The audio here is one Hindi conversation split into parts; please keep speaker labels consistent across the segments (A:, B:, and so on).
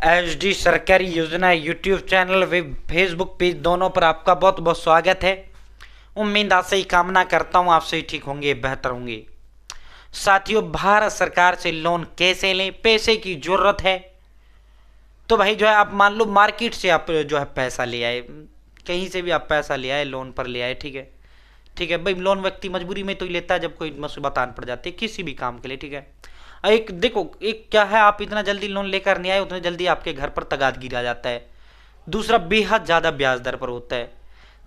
A: एचडी सरकारी योजना यूट्यूब चैनल व फेसबुक पेज दोनों पर आपका बहुत बहुत स्वागत है। उम्मीद आपसे ही कामना करता हूँ आप सही ठीक होंगे, बेहतर होंगे। साथियों, भारत सरकार से लोन कैसे लें? पैसे की जरूरत है तो भाई जो है आप मान लो मार्केट से आप जो है पैसा ले आए, कहीं से भी आप पैसा ले आए, लोन पर ले आए, ठीक है। ठीक है भाई, लोन व्यक्ति मजबूरी में तो ही लेता है जब कोई मुसीबत आन पड़ जाती है किसी भी काम के लिए, ठीक है। एक देखो, एक क्या है, आप इतना जल्दी लोन लेकर नहीं आए उतने जल्दी आपके घर पर तगाद गिरा जाता है। दूसरा, बेहद ज़्यादा ब्याज दर पर होता है।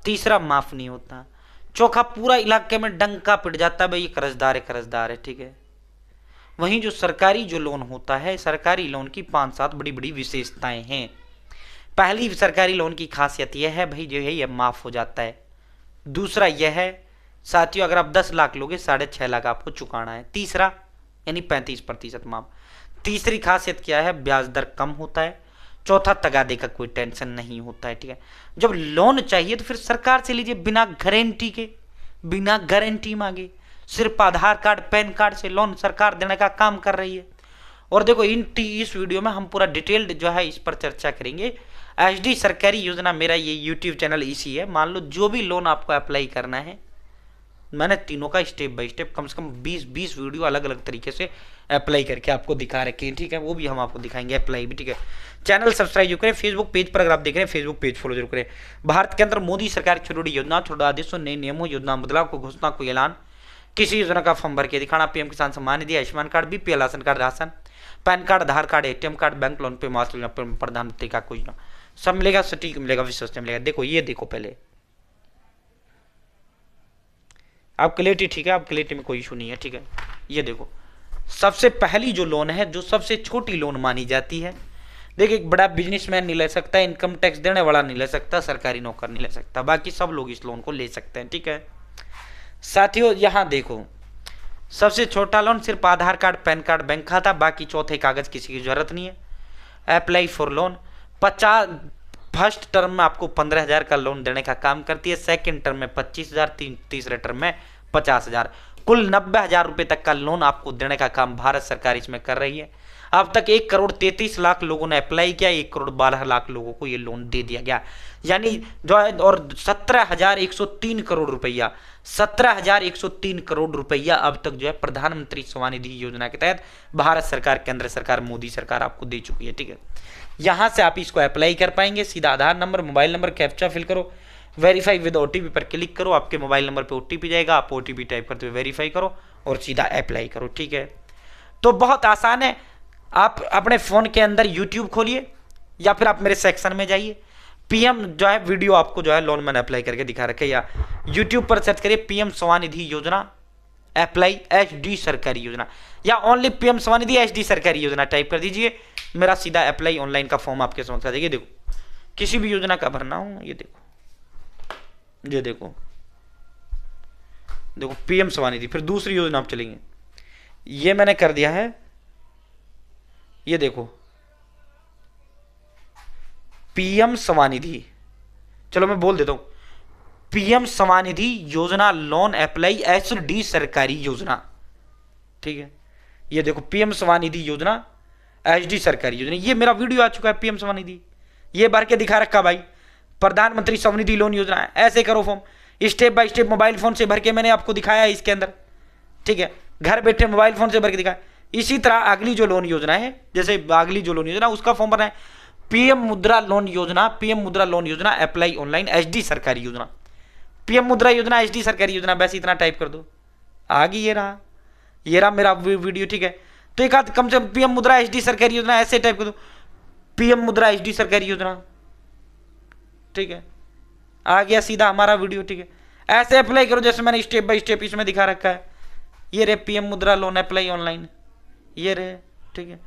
A: तीसरा, माफ़ नहीं होता। चौथा, पूरा इलाके में डंका पिट जाता है भाई ये कर्जदार है, कर्जदार है, ठीक है। वहीं जो सरकारी जो लोन होता है, सरकारी लोन की 5-7 बड़ी बड़ी विशेषताएं हैं। पहली सरकारी लोन की खासियत यह है भाई जो है ये माफ़ हो जाता है। दूसरा यह है साथियों, अगर आप 10 लाख लोगे 6.5 लाख आपको चुकाना है। तीसरा यानी 35% माफ। तीसरी खासियत क्या है? ब्याज दर कम होता है। चौथा, तगादे का कोई टेंशन नहीं होता है, ठीक है। जब लोन चाहिए तो फिर सरकार से लीजिए बिना गारंटी के, बिना गारंटी मांगे, सिर्फ आधार कार्ड पैन कार्ड से लोन सरकार देने का काम कर रही है। और देखो इस वीडियो में हम पूरा डिटेल्ड जो है इस पर चर्चा करेंगे। एचडी सरकारी योजना मेरा ये यूट्यूब चैनल इसी है। मान लो जो भी लोन आपको अप्लाई करना है, मैंने तीनों का स्टेप बाय स्टेप कम से कम 20 वीडियो अलग अलग तरीके से अप्लाई करके आपको दिखा रखे हैं, ठीक है। वो भी हम आपको दिखाएंगे अप्लाई भी, ठीक है। चैनल सब्सक्राइब जो करें, फेसबुक पेज पर अगर आप देख रहे हैं फेसबुक पेज फॉलो जरूर करें। भारत के अंदर मोदी सरकार छोटी छोटी योजना, छोटा आदेशों, नए नियमों, योजना बदलाव को घोषणा को ऐलान, किसी योजना का फॉर्म भर के दिखाना, PM Kisan Samman Nidhi, Ayushman card, BPL ration card, ration, PAN card, Aadhaar card, ATM card, bank loan पे मास्क योजना, प्रधानमंत्री का कोई योजना, सब मिलेगा, सटीक मिलेगा, विश्वसनीय मिलेगा। देखो ये देखो, पहले आप क्लियरिटी, ठीक है, आप क्लियरिटी में कोई इशू नहीं है, ठीक है। ये देखो, सबसे पहली जो लोन है, जो सबसे छोटी लोन मानी जाती है, देखिए एक बड़ा बिजनेसमैन नहीं ले सकता, इनकम टैक्स देने वाला नहीं ले सकता, सरकारी नौकर नहीं ले सकता, बाकी सब लोग इस लोन को ले सकते हैं, ठीक है। साथियों यहाँ देखो, सबसे छोटा लोन सिर्फ आधार कार्ड पैन कार्ड बैंक खाता, बाकी चौथे कागज किसी की जरूरत नहीं है। Apply for loan 50 first term में आपको 15,000 का लोन देने का काम करती है, सेकंड टर्म में 25,000, तीसरे टर्म में 50,000, कुल 90,000 रुपए तक का लोन आपको देने का काम भारत सरकार इसमें कर रही है। अब तक 1,33,00,000 लोगों ने अप्लाई किया, 1,12,00,000 लोगों को ये लोन दे दिया गया, यानी जो है, और 17,103 करोड़ रुपया, 17,103 करोड़ रुपया अब तक जो है प्रधानमंत्री स्वनिधि योजना के तहत भारत सरकार, केंद्र सरकार, मोदी सरकार आपको दे चुकी है, ठीक है। यहां से आप इसको अप्लाई कर पाएंगे। सीधा Aadhaar number, mobile number, captcha fill करो, वेरीफाई विद ओटीपी पर क्लिक करो, आपके मोबाइल नंबर पे ओटीपी जाएगा, आप ओटीपी टाइप करते हुए वेरीफाई करो और सीधा अप्लाई करो, ठीक है। तो बहुत आसान है। आप अपने फोन के अंदर यूट्यूब खोलिए या फिर आप मेरे सेक्शन में जाइए, पीएम जो है वीडियो आपको जो है लोन मैंने अप्लाई करके दिखा रखे, या यूट्यूब पर सर्च करिए पीएम स्वनिधि योजना अप्लाई एचडी सरकारी योजना, या ओनली पीएम स्वनिधि एचडी सरकारी योजना टाइप कर दीजिए, मेरा सीधा अप्लाई ऑनलाइन का फॉर्म आपके समझ आ जाएगा। देखो किसी भी योजना का भरना हो, ये देखो, ये देखो, देखो पीएम स्वनिधि, फिर दूसरी योजना आप चलेंगे, ये मैंने कर दिया है, ये देखो पीएम स्वनिधि, चलो मैं बोल देता हूं, पीएम स्वनिधि योजना लोन अप्लाई एचडी सरकारी योजना, ठीक है। ये देखो पीएम स्वनिधि योजना एचडी सरकारी योजना, ये मेरा वीडियो आ चुका है पीएम स्वनिधि, ये भर के दिखा रखा भाई, प्रधानमंत्री स्वनिधि लोन योजना है। ऐसे करो form, step by step mobile phone से भर के मैंने आपको दिखाया है इसके अंदर, ठीक है, घर बैठे मोबाइल फोन से भर के दिखाया। इसी तरह अगली जो लोन योजना है, जैसे अगली जो लोन योजना उसका फॉर्म भरना है, पीएम मुद्रा लोन योजना, पीएम मुद्रा लोन योजना अप्लाई ऑनलाइन एचडी सरकारी योजना, पीएम मुद्रा योजना एचडी सरकारी योजना, बस इतना टाइप कर दो, आगे ये रहा मेरा वीडियो, ठीक है। तो एक आध कम से कम पीएम मुद्रा एचडी सरकारी योजना ऐसे टाइप कर दो, पीएम मुद्रा एचडी सरकारी योजना, ठीक है, आ गया सीधा हमारा वीडियो, ठीक है। ऐसे अप्लाई करो जैसे मैंने स्टेप बाय स्टेप इसमें दिखा रखा है, ये रे पीएम मुद्रा लोन अप्लाई ऑनलाइन, ये रे, ठीक है।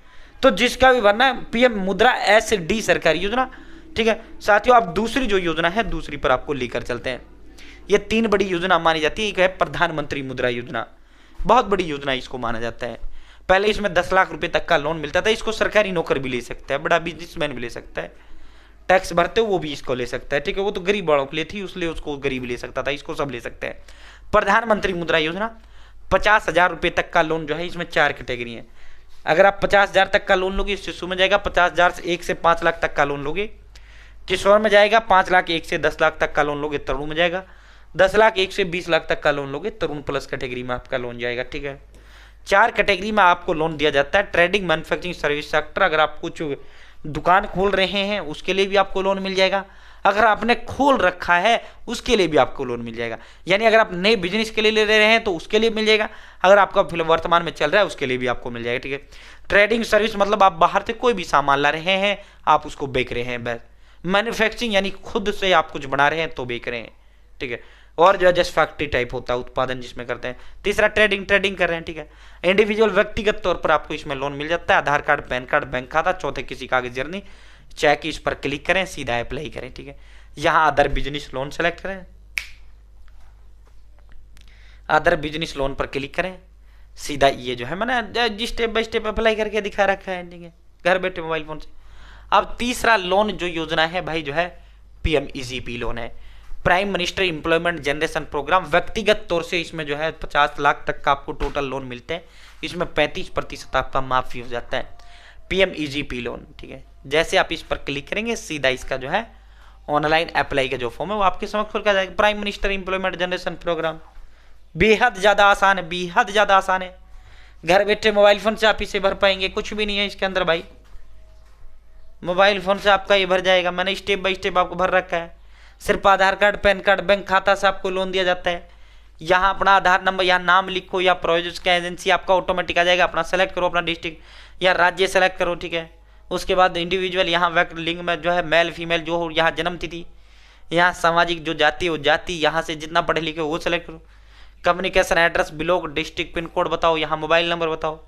A: तो जिसका भी भरना है पीएम मुद्रा एचडी सरकारी योजना, ठीक है। साथियों आप दूसरी जो योजना है, दूसरी पर आपको लेकर चलते हैं। ये 3 बड़ी योजना मानी जाती है। एक है प्रधानमंत्री मुद्रा योजना, बहुत बड़ी योजना इसको माना जाता है। पहले इसमें 10 लाख रुपए तक का लोन मिलता था, इसको सरकारी नौकर भी ले सकता है, बड़ा बिजनेसमैन भी ले सकता है, टैक्स भरते हो वो भी इसको ले सकता है, ठीक है। वो तो गरीब बड़ों के लिए थी, इसलिए उसको गरीब ले सकता था, इसको सब ले सकते हैं। प्रधानमंत्री मुद्रा योजना 50,000 रुपए तक का लोन जो है, इसमें 4 कैटेगरी है, अगर आप 50,000 तक का लोन लोगे, शिशु में जाएगा 50,000 से 1 से 5 लाख तक का लोन लोगे, किशोर में जाएगा 5 लाख 1 से 10 लाख तक का लोन लोगे, तरुण में जाएगा 10 लाख 1 से 20 लाख तक का लोन लोगे, तरुण प्लस कैटेगरी में आपका लोन जाएगा। ठीक है, 4 कैटेगरी में आपको लोन दिया जाता है। ट्रेडिंग, मैन्युफैक्चरिंग, सर्विस सेक्टर, अगर आप कुछ दुकान खोल रहे हैं उसके लिए भी आपको लोन मिल जाएगा, अगर आपने खोल रखा है उसके लिए भी आपको लोन मिल जाएगा। यानी अगर आप नए बिजनेस के लिए ले रहे हैं तो उसके लिए मिल जाएगा, अगर आपका फिलहाल वर्तमान में चल रहा है उसके लिए भी आपको मिल जाएगा। ठीक है, ट्रेडिंग सर्विस मतलब आप बाहर से कोई भी सामान ला रहे हैं, आप उसको बेच रहे हैं बस। मैन्युफैक्चरिंग यानी खुद से आप कुछ बना रहे हैं तो बेच रहे हैं। ठीक है, और जो है जस्ट फैक्ट्री टाइप होता है उत्पादन जिसमें करते हैं। तीसरा ट्रेडिंग कर रहे हैं। ठीक है, इंडिविजुअल व्यक्तिगत तौर पर आपको इसमें लोन मिल जाता है, आधार कार्ड, पैन कार्ड, बैंक खाता। चौथे किसी कागज जर्नी, चेक, इस पर क्लिक करें, सीधा अप्लाई करें। ठीक है, यहाँ अदर बिजनेस लोन सेलेक्ट करें, अदर बिजनेस लोन पर क्लिक करें, सीधा ये जो है मैंने स्टेप बाय स्टेप अप्लाई करके दिखा रखा है। ठीक है, घर बैठे मोबाइल फोन से। अब तीसरा लोन जो योजना है भाई जो है PMEGP लोन है, prime minister employment generation programme. व्यक्तिगत तौर से इसमें जो है 50 लाख तक का आपको टोटल लोन मिलते हैं, इसमें 35% आपका माफी हो जाता है। PMEGP loan. ठीक है, जैसे आप इस पर क्लिक करेंगे सीधा इसका जो है ऑनलाइन अप्लाई का जो फॉर्म है वो आपके समक्ष खुल कर जाएगा। Prime minister employment generation programme बेहद ज़्यादा आसान है, बेहद ज़्यादा आसान है। घर बैठे मोबाइल फोन से आप इसे भर पाएंगे, कुछ भी नहीं है इसके अंदर भाई, मोबाइल फोन से आपका ये भर जाएगा। मैंने स्टेप बाय स्टेप आपको भर रखा है। सिर्फ आधार कार्ड, पैन कार्ड, बैंक खाता से आपको लोन दिया जाता है। यहाँ अपना आधार नंबर, यहाँ नाम लिखो या प्रोजेक्ट एजेंसी आपका ऑटोमेटिक आ जाएगा। अपना सेलेक्ट करो, अपना डिस्ट्रिक्ट या राज्य सेलेक्ट करो। ठीक है, उसके बाद इंडिविजुअल यहाँ लिंग में जो है मेल फीमेल जो हो, यहाँ जन्म तिथि, यहाँ सामाजिक जो जाति हो जाति, यहाँ से जितना पढ़े लिखे हो वो सेलेक्ट करो। Communication address, block, district, pin code बताओ, यहाँ मोबाइल नंबर बताओ,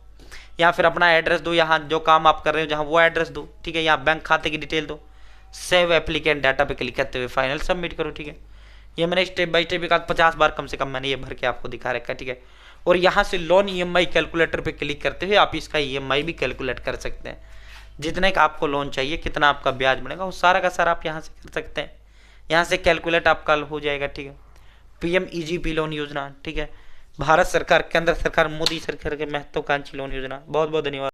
A: या फिर अपना एड्रेस दो, यहाँ जो काम आप कर रहे हो जहाँ वो एड्रेस दो। ठीक है, यहाँ बैंक खाते की डिटेल दो, सेव एप्लीकेंट डाटा पे क्लिक करते हुए फाइनल सबमिट करो। ठीक है, ये मैंने स्टेप बाय स्टेप 50 बार कम से कम मैंने ये भर के आपको दिखा रखा है। ठीक है, और यहाँ से लोन EMI कैलकुलेटर पे क्लिक करते हुए आप इसका EMI भी कैलकुलेट कर सकते हैं। जितने का आपको लोन चाहिए, कितना आपका ब्याज बनेगा, वो सारा का सारा आप यहाँ से कर सकते हैं। यहाँ से कैलकुलेट आपका हो जाएगा। ठीक है, PMEGP लोन योजना। ठीक है, भारत सरकार, केंद्र सरकार, मोदी सरकार के महत्वाकांक्षी लोन योजना। बहुत बहुत धन्यवाद।